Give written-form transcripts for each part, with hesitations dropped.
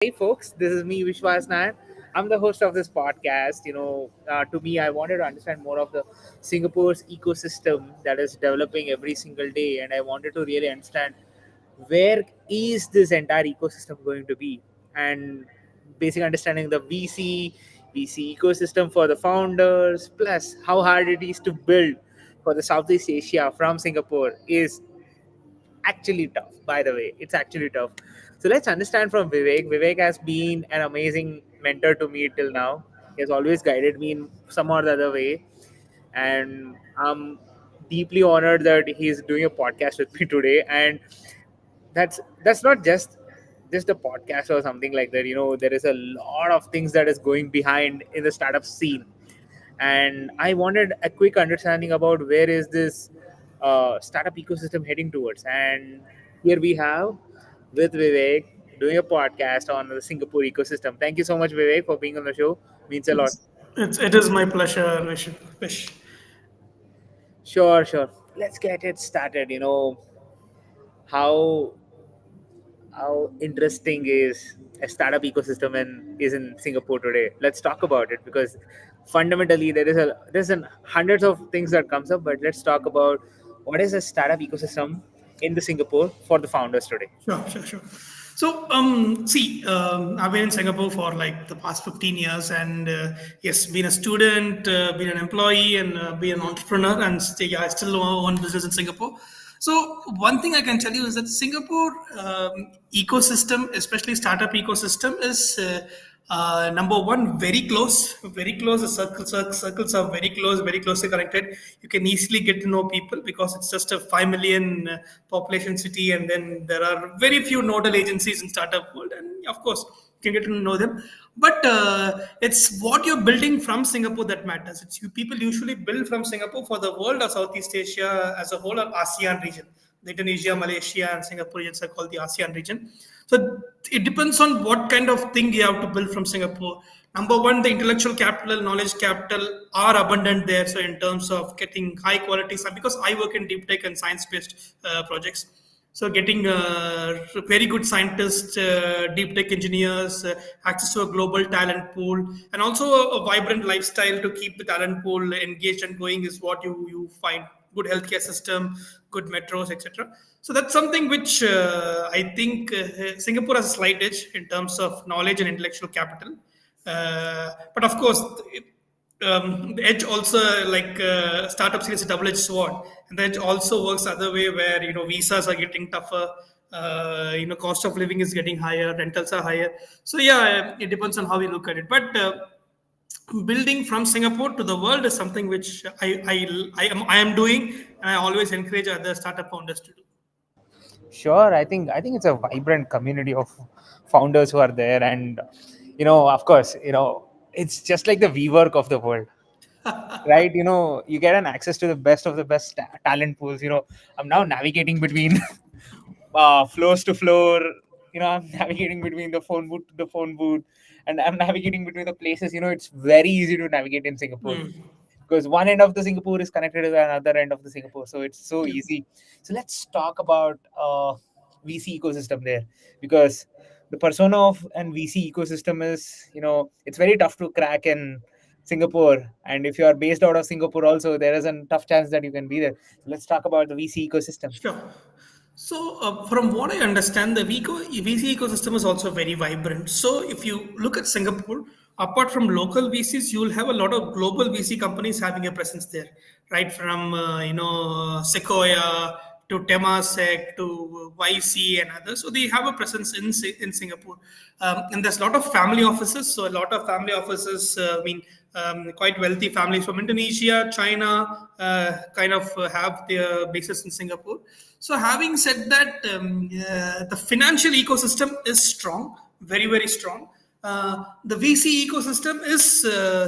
Hey folks, this is me, Vishwas Nair. I'm the host of this podcast. To me, I wanted to understand more of the Singapore's ecosystem that is developing every single day, and I wanted to really understand where is this entire ecosystem going to be, and basic understanding the VC ecosystem for the founders, plus how hard it is to build for the Southeast Asia from Singapore is actually tough. By the way, it's actually tough. So let's understand from Vivek has been an amazing mentor to me till now. He has always guided me in some or the other way, and I'm deeply honored that he's doing a podcast with me today. And that's not just a podcast or something like that. There is a lot of things that is going behind in the startup scene, and I wanted a quick understanding about where is this startup ecosystem heading towards. And here we have with Vivek doing a podcast on the Singapore ecosystem. Thank you so much, Vivek, for being on the show. Means a lot. It is my pleasure, Vish. Sure. Let's get it started. How how interesting is a startup ecosystem and is in Singapore today. Let's talk about it because fundamentally there's hundreds of things that comes up, but let's talk about what is a startup ecosystem in the Singapore for the founders today. Sure. So, see, I've been in Singapore for like the past 15 years, and yes, been a student, been an employee, and been an entrepreneur, and I still own business in Singapore. So, one thing I can tell you is that Singapore ecosystem, especially startup ecosystem, is number one, very close, very close. The circles are very closely connected. You can easily get to know people because it's just a 5 million population city, and then there are very few nodal agencies in startup world, and of course you can get to know them. But it's what you're building from Singapore that matters. People usually build from Singapore for the world or Southeast Asia as a whole, or ASEAN region. The Indonesia, Malaysia, and Singaporeans are called the ASEAN region. So it depends on what kind of thing you have to build from Singapore. Number one, the intellectual capital, knowledge capital are abundant there. So in terms of getting high quality, because I work in deep tech and science based projects. So getting very good scientists, deep tech engineers, access to a global talent pool, and also a vibrant lifestyle to keep the talent pool engaged and going is what you find. Good healthcare system, good metros, etc. So that's something which I think Singapore has a slight edge in terms of knowledge and intellectual capital. But of course, the edge also, like startup scene, is a double-edged sword, and the edge also works the other way where visas are getting tougher. Cost of living is getting higher, rentals are higher. So yeah, it depends on how we look at it. But building from Singapore to the world is something which I am doing, and I always encourage other startup founders to do. Sure, I think it's a vibrant community of founders who are there, and of course, it's just like the WeWork of the world, right? You get an access to the best of the best talent pools. I'm now navigating between floors to floor. I'm navigating between the phone booth to the phone booth, and I'm navigating between the places. It's very easy to navigate in Singapore because one end of the Singapore is connected to the another end of the Singapore, so it's so Yeah. easy. So let's talk about VC ecosystem there, because the persona of an VC ecosystem is, it's very tough to crack in Singapore, and if you are based out of Singapore also, there is a tough chance that you can be there. So let's talk about the VC ecosystem. Sure. So, from what I understand, the VC ecosystem is also very vibrant. So, if you look at Singapore, apart from local VCs, you will have a lot of global VC companies having a presence there, right? From Sequoia to Temasek to YC and others. So they have a presence in Singapore, and there's a lot of family offices. So a lot of family offices, quite wealthy families from Indonesia, China, kind of have their bases in Singapore. So having said that, the financial ecosystem is strong, very strong. The VC ecosystem is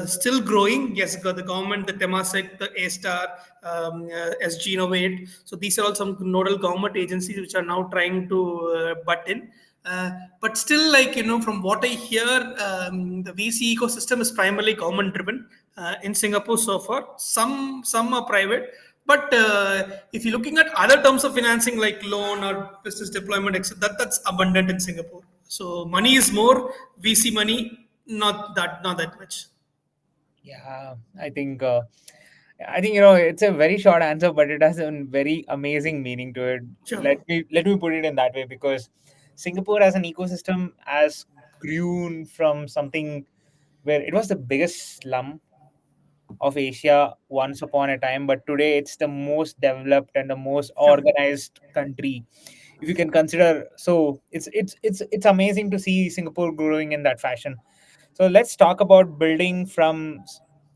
still growing. Yes, got the government, the Temasek, the A-Star, SG Innovate. So these are all some nodal government agencies which are now trying to butt in. But still, like from what I hear, the VC ecosystem is primarily government driven in Singapore so far. Some are private, but if you're looking at other terms of financing like loan or business deployment, etc., that's abundant in Singapore. So money is more, VC money, not that much. Yeah, I think it's a very short answer, but it has a very amazing meaning to it. Sure. Let me put it in that way, because Singapore as an ecosystem has grown from something where it was the biggest slum of Asia once upon a time, but today it's the most developed and the most Sure. organized country, if you can consider. So it's amazing to see Singapore growing in that fashion. So let's talk about building from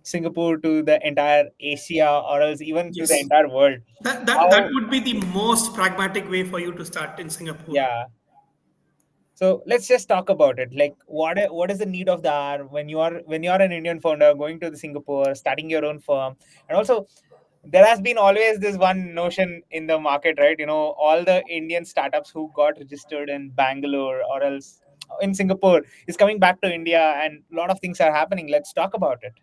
Singapore to the entire Asia, or else even to the Yes. entire world. That How? would be the most pragmatic way for you to start in Singapore. Yeah. So let's just talk about it. Like, what is the need of the hour when you are an Indian founder going to the Singapore, starting your own firm, and also there has been always this one notion in the market, right? All the Indian startups who got registered in Bangalore or else in Singapore is coming back to India, and a lot of things are happening. Let's talk about it.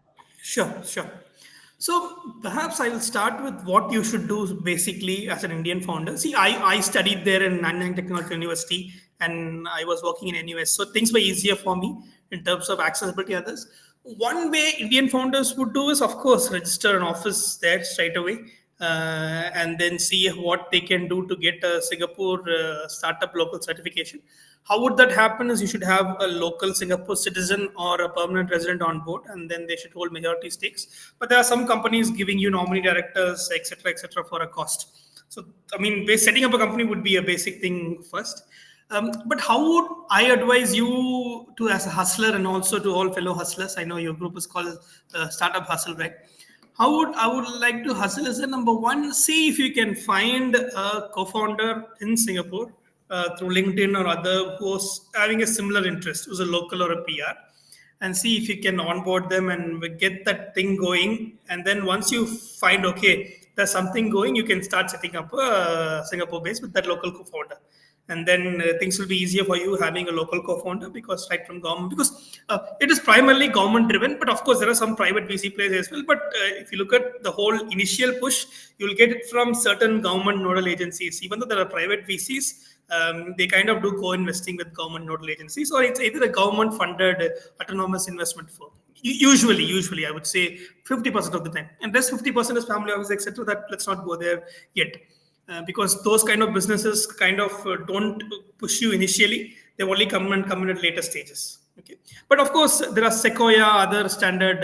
Sure, sure. So perhaps I will start with what you should do basically as an Indian founder. See, I studied there in Nanyang Technological University and I was working in NUS. So things were easier for me in terms of accessibility others. One way Indian founders would do is, of course, register an office there straight away and then see what they can do to get a Singapore startup local certification. How would that happen? Is you should have a local Singapore citizen or a permanent resident on board, and then they should hold majority stakes. But there are some companies giving you nominee directors, etc., for a cost. So, I mean, setting up a company would be a basic thing first. But how would I advise you to, as a hustler, and also to all fellow hustlers? I know your group is called Startup Hustle, right? How would I would like to hustle is the number one. See if you can find a co-founder in Singapore through LinkedIn or other who's having a similar interest, who's a local or a PR, and see if you can onboard them and get that thing going. And then once you find okay, there's something going, you can start setting up a Singapore base with that local co-founder, and then things will be easier for you having a local co-founder because right from government, because it is primarily government driven, but of course there are some private VC players as well. But if you look at the whole initial push, you'll get it from certain government nodal agencies. Even though there are private VCs, they kind of do co-investing with government nodal agencies, or it's either a government funded autonomous investment firm. Usually I would say 50% of the time, and rest 50% is family office, etc. That let's not go there yet, because those kind of businesses kind of don't push you initially. They only come in at later stages. Okay, but of course there are Sequoia, other standard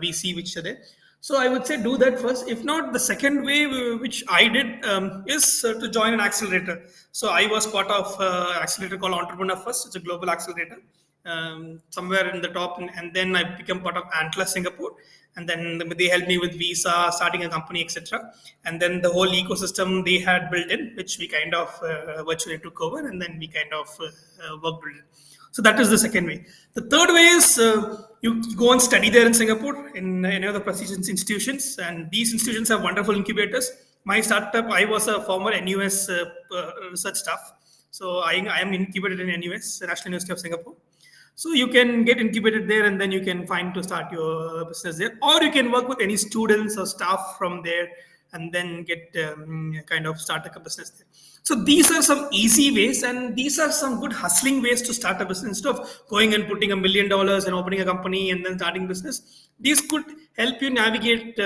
VC which are there. So I would say do that first. If not, the second way which I did is to join an accelerator. So I was part of accelerator called Entrepreneur First. It's a global accelerator, somewhere in the top, and then I became part of Antler Singapore, and then they helped me with visa, starting a company, etc. And then the whole ecosystem they had built in, which we kind of virtually took over, and then we kind of worked with it. So that is the second way. The third way is you go and study there in Singapore in any of the prestigious institutions, and these institutions have wonderful incubators. My startup, I was a former NUS research staff, so I am incubated in NUS, National University of Singapore. So you can get incubated there, and then you can find to start your business there, or you can work with any students or staff from there, and then get kind of start a business there. So these are some easy ways, and these are some good hustling ways to start a business instead of going and putting $1 million and opening a company and then starting business. These could help you navigate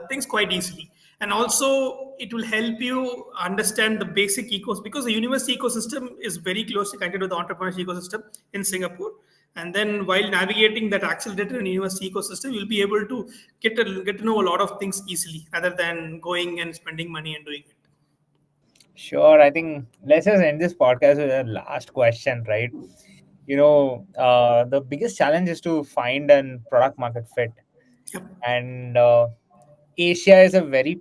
things quite easily, and also it will help you understand the basic ecosystem, because the university ecosystem is very closely connected with the entrepreneurship ecosystem in Singapore. And then while navigating that accelerator and university ecosystem, you'll be able to get to know a lot of things easily rather than going and spending money and doing it. Sure. I think let's just end this podcast with a last question, right? The biggest challenge is to find an product market fit, Yep. and Asia is a very,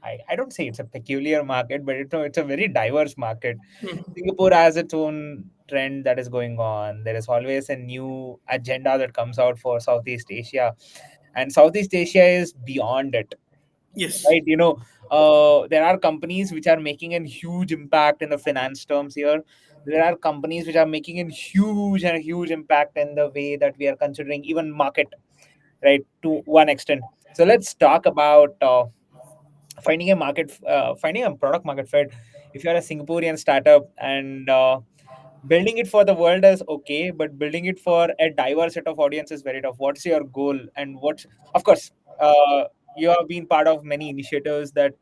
I don't say it's a peculiar market, but it's a very diverse market. Singapore has its own trend that is going on. There is always a new agenda that comes out for Southeast Asia, and Southeast Asia is beyond it, Yes. right? There are companies which are making a huge impact in the finance terms here. There are companies which are making a huge impact in the way that we are considering even market, right? To one extent. So let's talk about finding a product market fit. If you're a Singaporean startup and building it for the world is okay, but building it for a diverse set of audience is very tough. What's your goal? And what's, of course, you have been part of many initiatives that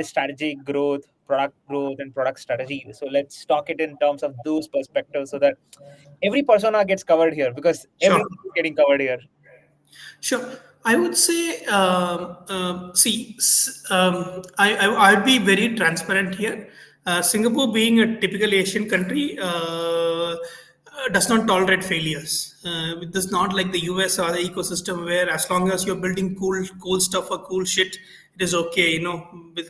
is strategic growth, product growth, and product strategy. So let's talk it in terms of those perspectives so that every persona gets covered here, because Sure. everything is getting covered here. Sure. I would say, see, I'd be very transparent here. Singapore, being a typical Asian country, does not tolerate failures. It does not like the US or the ecosystem where as long as you're building cool stuff or cool shit, it is okay, will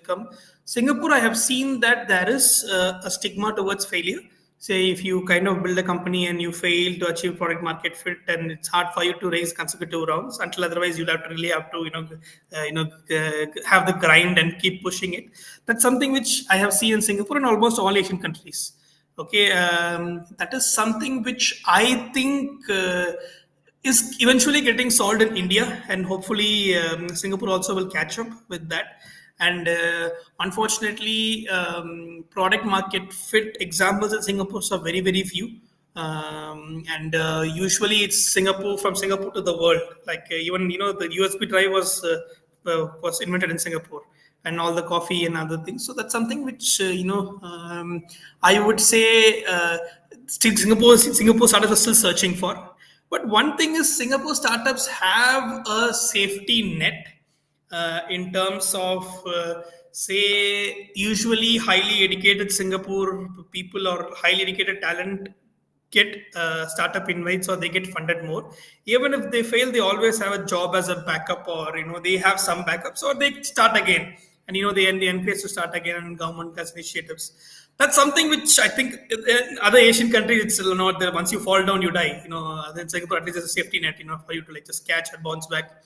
come. Singapore, I have seen that there is a stigma towards failure. Say if you kind of build a company and you fail to achieve product market fit, and it's hard for you to raise consecutive rounds until otherwise you'll have to have the grind and keep pushing it. That's something which I have seen in Singapore and almost all Asian countries. Okay, that is something which I think is eventually getting solved in India, and hopefully Singapore also will catch up with that. And unfortunately, product market fit examples in Singapore are very very few. And usually it's Singapore to the world. Like even the USB drive was invented in Singapore, and all the coffee and other things. So that's something which I would say still Singapore startups are still searching for. But one thing is Singapore startups have a safety net in terms of say usually highly educated Singapore people or highly educated talent get startup invites or they get funded more. Even if they fail, they always have a job as a backup, or they have some backups, or they start again. And they encourage to start again, and government has initiatives. That's something which I think in other Asian countries it's still not there. Once you fall down, you die. Then Singapore at least there's a safety net, for you to like just catch and bounce back.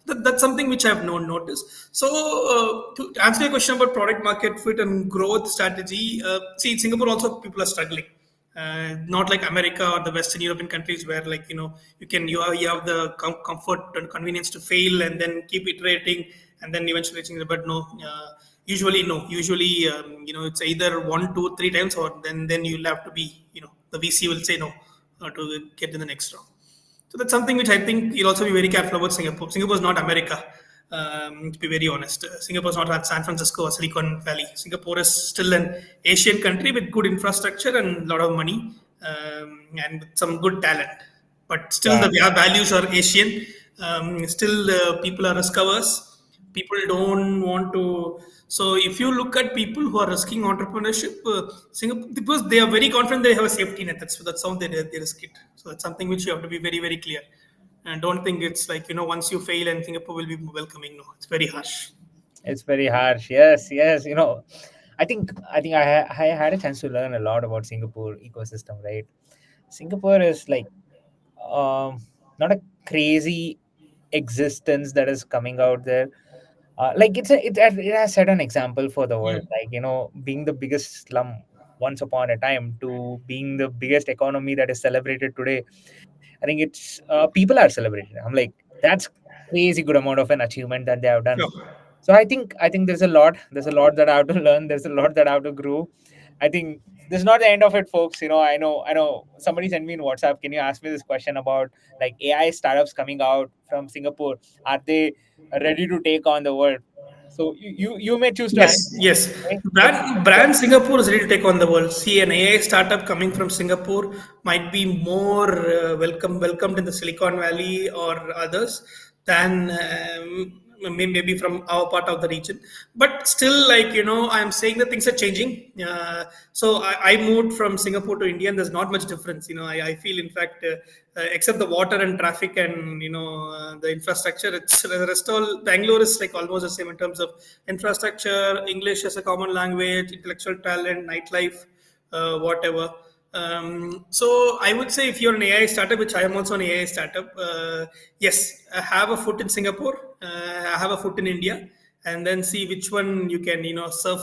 That's something which I have no noticed. So, to answer your question about product market fit and growth strategy, see, in Singapore also people are struggling. Not like America or the Western European countries where like you have the comfort and convenience to fail and then keep iterating and then eventually reaching it. But no, usually no. Usually, it's either one, two, three times, or then you'll have to be, the VC will say no to get in the next round. So that's something which I think you'll also be very careful about Singapore. Singapore is not America, to be very honest. Singapore is not like San Francisco or Silicon Valley. Singapore is still an Asian country with good infrastructure and a lot of money, and with some good talent. But still, Yeah. the values are Asian. Still, people are risk averse. People don't want to. So, if you look at people who are risking entrepreneurship, Singapore, because they are very confident they have a safety net. That's how they risk it. So, that's something which you have to be very very clear. And don't think it's like once you fail and Singapore will be welcoming. No, it's very harsh. It's very harsh. Yes, yes. I had a chance to learn a lot about Singapore ecosystem, right? Singapore is like not a crazy existence that is coming out there. Like it has set an example for the world. Mm. Like being the biggest slum once upon a time to being the biggest economy that is celebrated today. I think it's people are celebrating. I'm like, that's crazy good amount of an achievement that they have done. Sure. So I think there's a lot that I have to learn. There's a lot that I have to grow. I think this is not the end of it, folks. I know somebody sent me in WhatsApp. Can you ask me this question about like AI startups coming out from Singapore? Are they ready to take on the world? So you may choose to Yes, answer, yes. right? But Brand Singapore is ready to take on the world. See, an AI startup coming from Singapore might be more welcomed in the Silicon Valley or others than maybe from our part of the region. But still, like I'm saying that things are changing. So I moved from Singapore to India, and there's not much difference. I feel, in fact, except the water and traffic and the infrastructure, it's the rest all Bangalore is like almost the same in terms of infrastructure, English as a common language, intellectual talent, nightlife, whatever. So I would say if you're an AI startup, which I am also an AI startup, yes, have a foot in Singapore, have a foot in India, and then see which one you can surf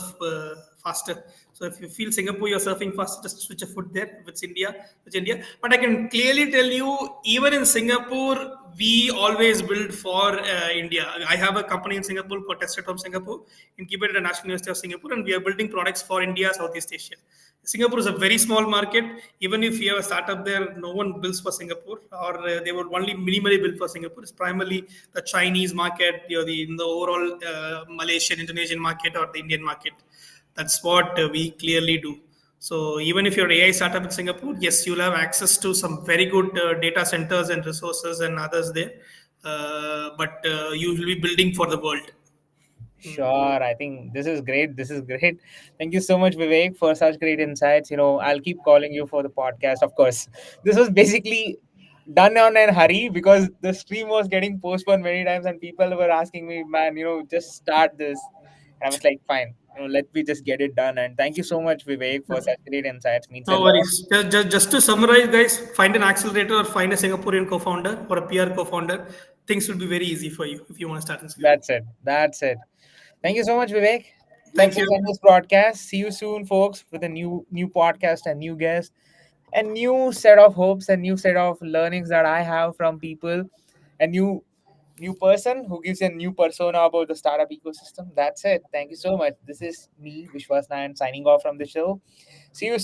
faster. So if you feel Singapore you're surfing faster, just switch a foot there. If it's India, it's India. But I can clearly tell you, even in Singapore, we always build for India. I have a company in Singapore called Tested from Singapore, incubated at National University of Singapore, and we are building products for India, Southeast Asia. Singapore is a very small market. Even if you have a startup there, no one builds for Singapore, or they would only minimally build for Singapore. It's primarily the Chinese market, the overall Malaysian, Indonesian market, or the Indian market. That's what we clearly do. So even if you're AI startup in Singapore, yes, you'll have access to some very good data centers and resources and others there. But you will be building for the world. Sure, I think this is great. This is great. Thank you so much, Vivek, for such great insights. I'll keep calling you for the podcast, of course. This was basically done on a hurry because the stream was getting postponed many times, and people were asking me, man, just start this. And I was like, fine, let me just get it done. And thank you so much, Vivek, for such great insights. Means a No lot. worries. Just to summarize, guys, find an accelerator or find a Singaporean co-founder or a PR co-founder. Things will be very easy for you if you want to start in Singapore. That's it. That's it. Thank you so much, Vivek. Thanks Thank for you. joining this broadcast. See you soon, folks, with a new podcast and new guest, a new set of hopes and new set of learnings that I have from people, a new person who gives a new persona about the startup ecosystem. That's it. Thank you so much. This is me, Vishwas Nayan, signing off from the show. See you soon.